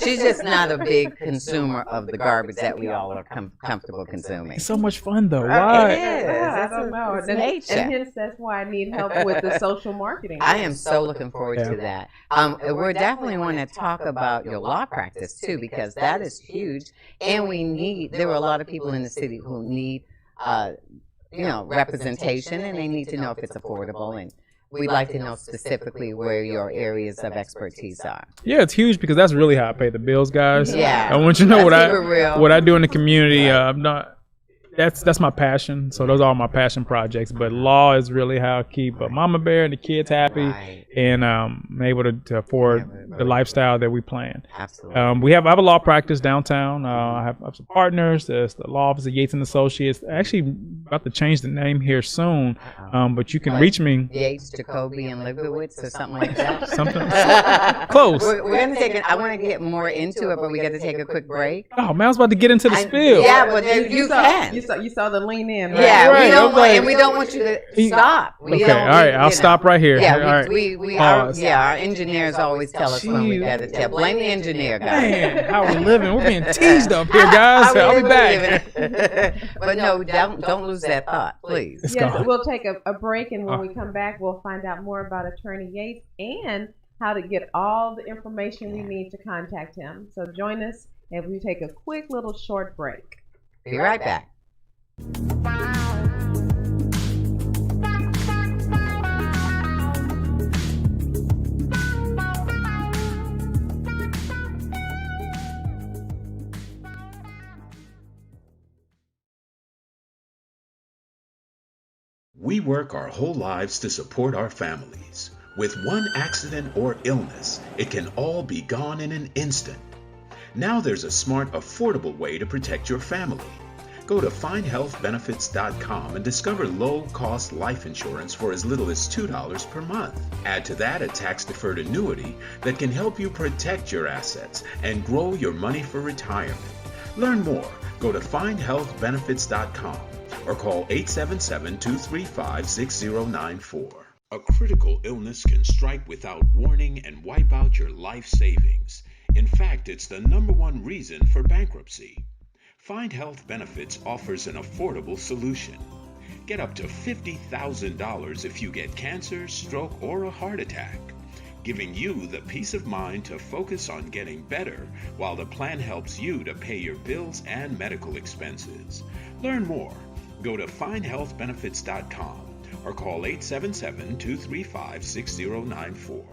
She's just not a big consumer of the garbage that we all are comfortable consuming. It's so much fun, though. Why? It is. I don't know. And hence, that's why I need help with the social marketing. I am so looking forward to that. We're definitely want to talk about your law practice, too, because that is huge. And there were a lot of people in the city who need representation, and they need to know if it's affordable, and we'd like to know specifically where your areas of expertise are. Yeah, it's huge because that's really how I pay the bills, guys. Yeah, I want you to know what I do in the community. That's my passion. So those are all my passion projects. But law is really how I keep Mama Bear and the kids happy, and I'm able to afford the lifestyle that we plan. Absolutely. I have a law practice downtown. I have some partners. There's the law office of Yates and Associates. Actually, about to change the name here soon. But you can reach me. Yates, Jacoby, and Leibowitz, or something like that. Something close. We're gonna take it. I want to get more into it, but we got to take a quick break. Oh man, I was about to get into the spiel. Yeah, but you can. You saw the lean in. Right? Yeah, right. We don't want you to stop. All right, I'll stop right here. Yeah, our engineers always tell us when we got to tell. Blame the engineer, guys. Man, how we living? We're being teased up here, guys. I'll be back. But no, don't lose that thought, please. Yes, we'll take a break, and when we come back, we'll find out more about Attorney Yates and how to get all the information we need to contact him. So join us, and we take a quick little short break. Be right back. We work our whole lives to support our families. With one accident or illness, it can all be gone in an instant. Now there's a smart, affordable way to protect your family. Go to findhealthbenefits.com and discover low-cost life insurance for as little as $2 per month. Add to that a tax-deferred annuity that can help you protect your assets and grow your money for retirement. Learn more. Go to findhealthbenefits.com or call 877-235-6094. A critical illness can strike without warning and wipe out your life savings. In fact, it's the #1 reason for bankruptcy. Find Health Benefits offers an affordable solution. Get up to $50,000 if you get cancer, stroke, or a heart attack, giving you the peace of mind to focus on getting better while the plan helps you to pay your bills and medical expenses. Learn more. Go to findhealthbenefits.com or call 877-235-6094.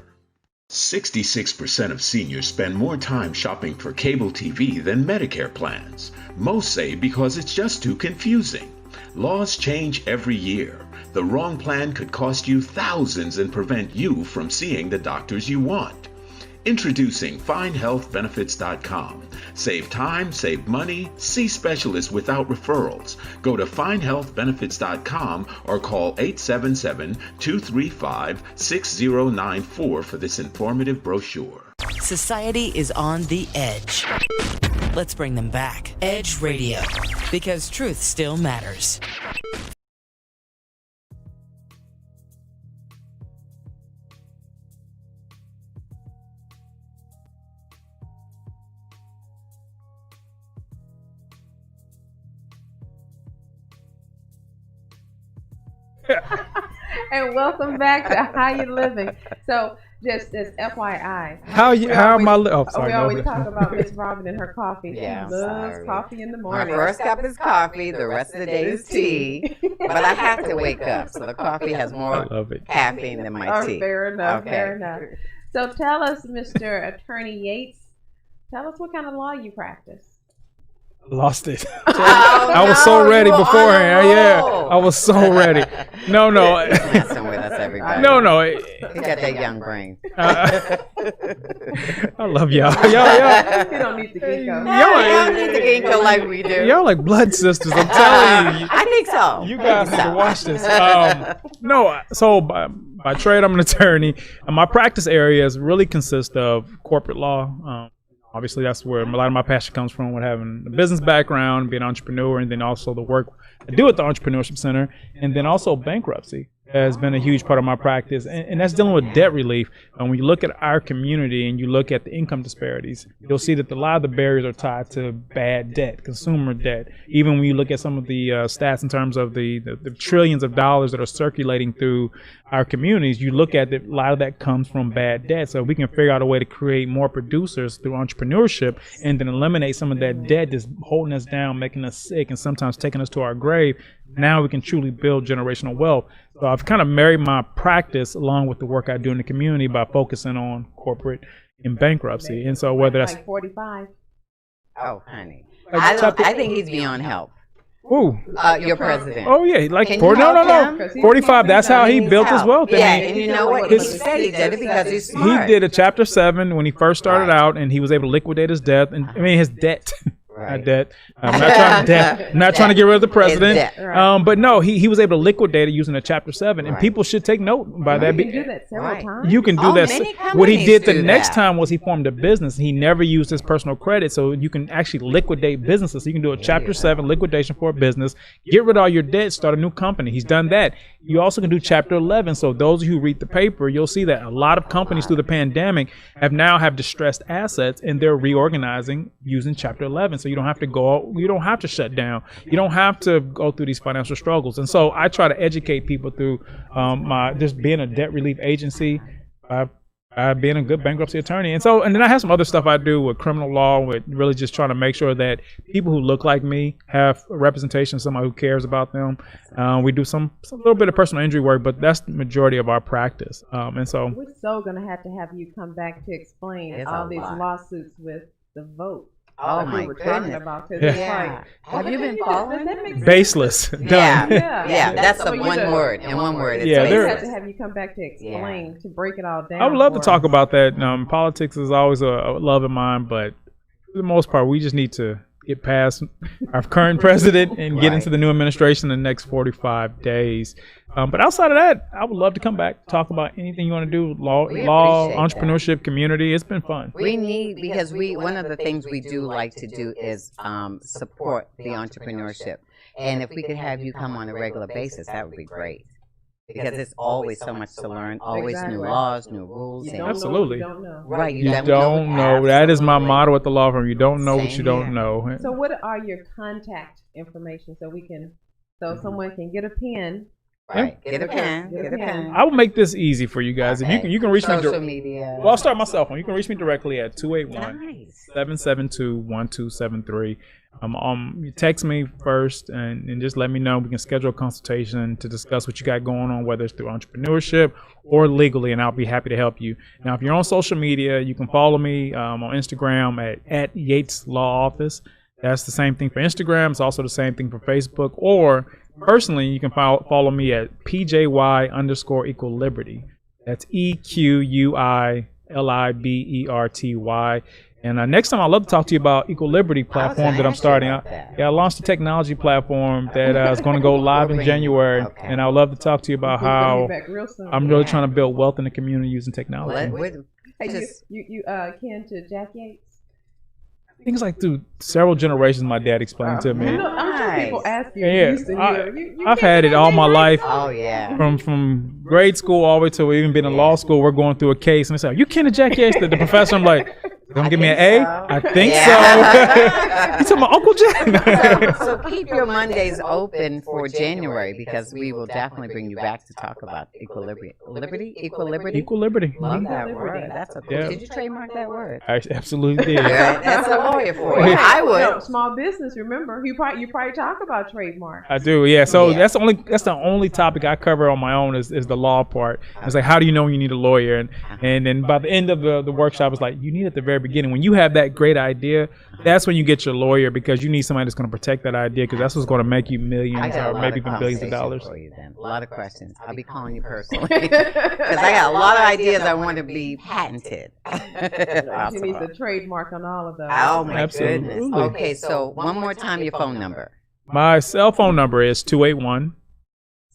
66% of seniors spend more time shopping for cable TV than Medicare plans. Most say because it's just too confusing. Laws change every year. The wrong plan could cost you thousands and prevent you from seeing the doctors you want. Introducing FindHealthBenefits.com. Save time, save money, see specialists without referrals. Go to FindHealthBenefits.com or call 877-235-6094 for this informative brochure. Society is on the edge. Let's bring them back. Edge Radio, because truth still matters. And welcome back to How You Living. So, just as FYI, how am I? Oh, sorry. We always talk about Miss Robin and her coffee. Yeah, she loves coffee in the morning. My first cup is coffee. The rest of the day is tea. But I have to wake up, so the coffee has more caffeine than my tea. Fair enough. Okay. Fair enough. So, tell us, Mr. Attorney Yates. Tell us what kind of law you practice. Lost it. I was so ready beforehand. Yeah, I was so ready. No. He's messing with us, everybody. No. He got that young brain. I love y'all. You don't need the ginkgo. Y'all don't need the ginkgo like we do. Y'all like blood sisters. I'm telling you. I think so. You guys need to watch this. So by trade, I'm an attorney. And my practice areas really consist of corporate law. Obviously, that's where a lot of my passion comes from, with having a business background, being an entrepreneur, and then also the work I do at the Entrepreneurship Center, and then also bankruptcy has been a huge part of my practice, and that's dealing with debt relief. And when you look at our community and you look at the income disparities, you'll see that a lot of the barriers are tied to bad debt, consumer debt. Even when you look at some of the stats in terms of the trillions of dollars that are circulating through our communities, you look at that a lot of that comes from bad debt. So we can figure out a way to create more producers through entrepreneurship and then eliminate some of that debt that's holding us down, making us sick, and sometimes taking us to our grave. Now we can truly build generational wealth. So I've kind of married my practice along with the work I do in the community by focusing on corporate and bankruptcy. And so whether that's like 45. Oh, honey. I think he's beyond help. Ooh. Your president. Oh, yeah. Like, no. 45. That's how he built his wealth. Yeah, and you know what? He said he did it because he's smart. He did a Chapter 7 when he first started out, and he was able to liquidate his debt. His debt. Right. Not debt. I'm not trying to get rid of the president. But no, he was able to liquidate it using a Chapter 7, and people should take note by that. You can do that several times. You can do that. What he did the next time was he formed a business. He never used his personal credit, so you can actually liquidate businesses. So you can do a Chapter 7 liquidation for a business, get rid of all your debt, start a new company. He's done that. You also can do Chapter 11. So those who read the paper, you'll see that a lot of companies through the pandemic have distressed assets, and they're reorganizing using Chapter 11. So you don't have to go. You don't have to shut down. You don't have to go through these financial struggles. And so I try to educate people through my just being a debt relief agency. being a good bankruptcy attorney. And then I have some other stuff I do with criminal law, with really just trying to make sure that people who look like me have a representation of somebody who cares about them. We do some little bit of personal injury work, but that's the majority of our practice. And so we're so going to have you come back to explain all these lawsuits with the vote. Oh my goodness! Yeah. Have you been following? Baseless. Yeah. That's the one word. In one word, it's we have to have you come back to explain, to break it all down. I would love to talk about that. Politics is always a love of mine, but for the most part, we just need to get past our current president and get into the new administration in the next 45 days. But outside of that, I would love to come back, talk about anything you want to do, law, entrepreneurship, community. It's been fun. We need, because one of the things we do like to do is support the entrepreneurship. And if we could have you come on a regular basis, that would be great. Because it's always so much to learn, always new laws, new rules. Absolutely. You don't know. Right. You don't know. That is my motto at the law firm. You don't know what you don't know. So what are your contact information so someone can get a pen? Right. Get a pen. I will make this easy for you guys. Okay. If you can reach me social media. Well, I'll start my cell phone. You can reach me directly at 281-772-1273. You text me first and just let me know. We can schedule a consultation to discuss what you got going on, whether it's through entrepreneurship or legally, and I'll be happy to help you. Now, if you're on social media, you can follow me on Instagram at Yates Law Office. That's the same thing for Instagram. It's also the same thing for Facebook. Or personally, you can follow me at PJY_Equal That's EQUILIBERTY. And next time, I'd love to talk to you about Equal Liberty platform that I'm starting out. I launched a technology platform that is going to go live in January. Okay. And I'd love to talk to you about how I'm really trying to build wealth in the community using technology. You kin to Jack Yates? Things like through several generations, my dad explained to me. I'm sure people ask you. I've had it all my life. Oh yeah. From grade school all the way to even being in law school, we're going through a case, and they say, "Are you kin to Jack Yates?" The professor, I'm like, "Don't give me an A." I think so. You talking about Uncle Jack? So keep your Mondays open for January, because we will definitely bring you back to talk about equal liberty. Equal liberty. Love that word. That's a cool. Yeah. Did you trademark that word? I absolutely did. That's a lawyer for you. I would. No, small business. Remember, you probably talk about trademark. I do. Yeah. So that's the only topic I cover on my own is the law part. It's like, how do you know when you need a lawyer? And then by the end of the workshop, it's like, you need at the very beginning, when you have that great idea, that's when you get your lawyer, because you need somebody that's going to protect that idea, because that's what's going to make you millions or maybe even billions of dollars. For you then. A lot of questions. I'll be calling you personally, because I got a lot of ideas I want to be patented. You need the trademark on all of those. Oh my goodness. Okay, so one more time, your phone number. My cell phone number is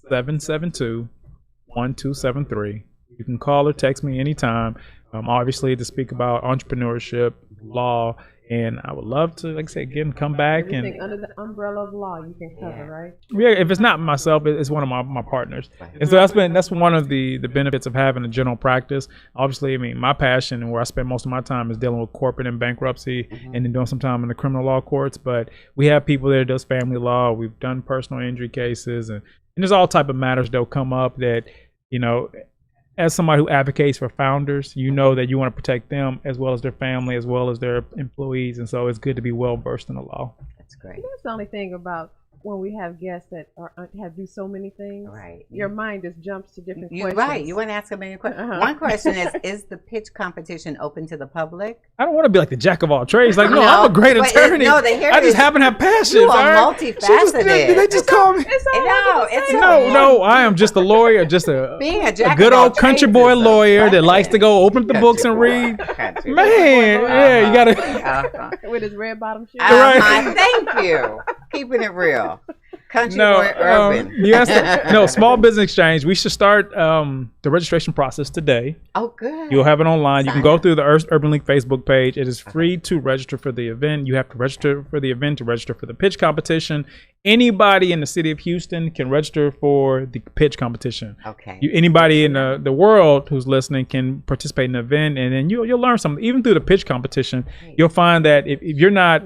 281-772-1273. You can call or text me anytime. Obviously, to speak about entrepreneurship, law, and I would love to, like I said, again, come back. Everything under the umbrella of law you can cover, right? Yeah, if it's not myself, it's one of my partners. And so that's one of the benefits of having a general practice. Obviously, I mean, my passion and where I spend most of my time is dealing with corporate and bankruptcy, and then doing some time in the criminal law courts. But we have people there that does family law. We've done personal injury cases, and there's all type of matters that'll come up that, as somebody who advocates for founders, you know that you want to protect them as well as their family, as well as their employees. And so it's good to be well versed in the law. That's great. That's the only thing about when we have guests that have do so many things. Right. Your mind just jumps to different questions. Right. You want to ask a million questions. One question is the pitch competition open to the public? I don't want to be like the jack of all trades. Like, no, I'm a great attorney. I just happen to have passions. You are multifaceted. Did they just call me? No, I am just a lawyer, just a good old country boy lawyer that likes to go open up the books and read. Man, you got to. With his red bottom shoes. Thank you. Keeping it real. Country boy urban. Small Business Exchange. We should start the registration process today. Oh, good. You'll have it online. You can go through the Urban League Facebook page. It is free to register for the event. You have to register for the event to register for the pitch competition. Anybody in the city of Houston can register for the pitch competition. Okay. Anybody in the world who's listening can participate in the event, and then you'll learn something. Even through the pitch competition, you'll find that if you're not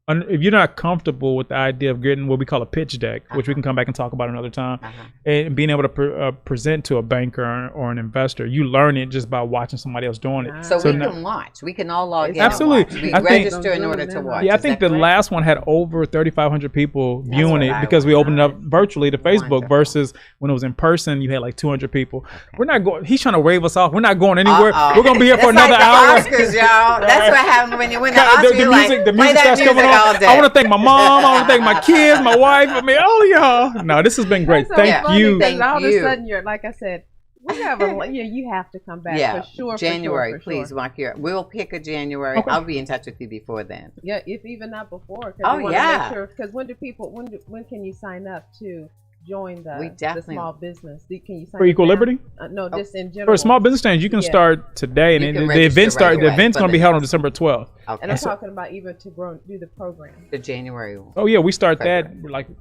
if you're not comfortable with the idea of getting what we call a pitch deck, which we can come back and talk about another time, and being able to present to a banker or an investor, you learn it just by watching somebody else doing it. So we can watch. We can all log in. Absolutely. And watch. We register in order to watch. Yeah, I think the last one had over 3,500 people viewing it because we opened it up virtually to Facebook versus when it was in person, you had like 200 people. We're not going. He's trying to wave us off. We're not going anywhere. We're gonna be here for another hour. Oscars, y'all. That's what happens when you win the Oscars. The music starts coming on. I want to thank my mom. I want to thank my kids, my wife. I mean, all of y'all. No, this has been great. Thank you. All of a sudden, you're like I said. We have you have to come back for sure. January, for please sure. mark your. We'll pick a January. Okay. I'll be in touch with you before then. Yeah, if even not before. Because when can you sign up to join the small business? Can you sign for Equal Liberty? No, just in general. For small business stands, you can start today, and the event start. The event's going to be held on December 12th. Okay. And I'm talking about even to do the program. The January. Oh yeah, we start that like a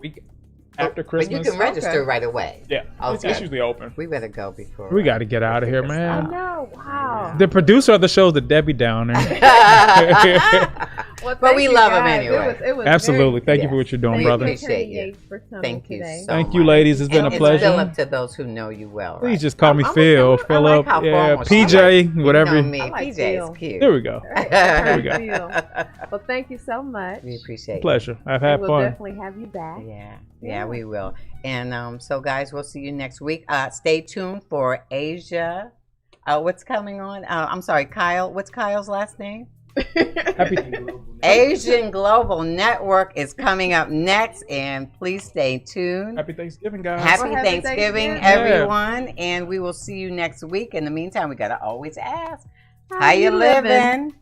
week after Christmas. But you can register right away. Yeah, it's usually open. We better go before. We got to get out of here, man. I know. Wow. The producer of the show is the Debbie Downer. But we love him anyway. It was absolutely. Thank you for what you're doing, brother. Appreciate you. Thank you. Thank you, ladies. It's been a pleasure. Philip to those who know you well. Right? Please just call me Phil. Philip. Yeah, PJ, whatever. You know me. PJ is cute. There we go. There we go. Well, thank you so much. We appreciate it. Pleasure. I've had fun. We'll definitely have you back. Yeah, we will. And so, guys, we'll see you next week. Stay tuned for Asia. What's coming on? I'm sorry, Kyle. What's Kyle's last name? Asian Global Network is coming up next, and please stay tuned. Happy Thanksgiving, guys. Happy Thanksgiving, everyone, and we will see you next week. In the meantime, we gotta always ask, how you living?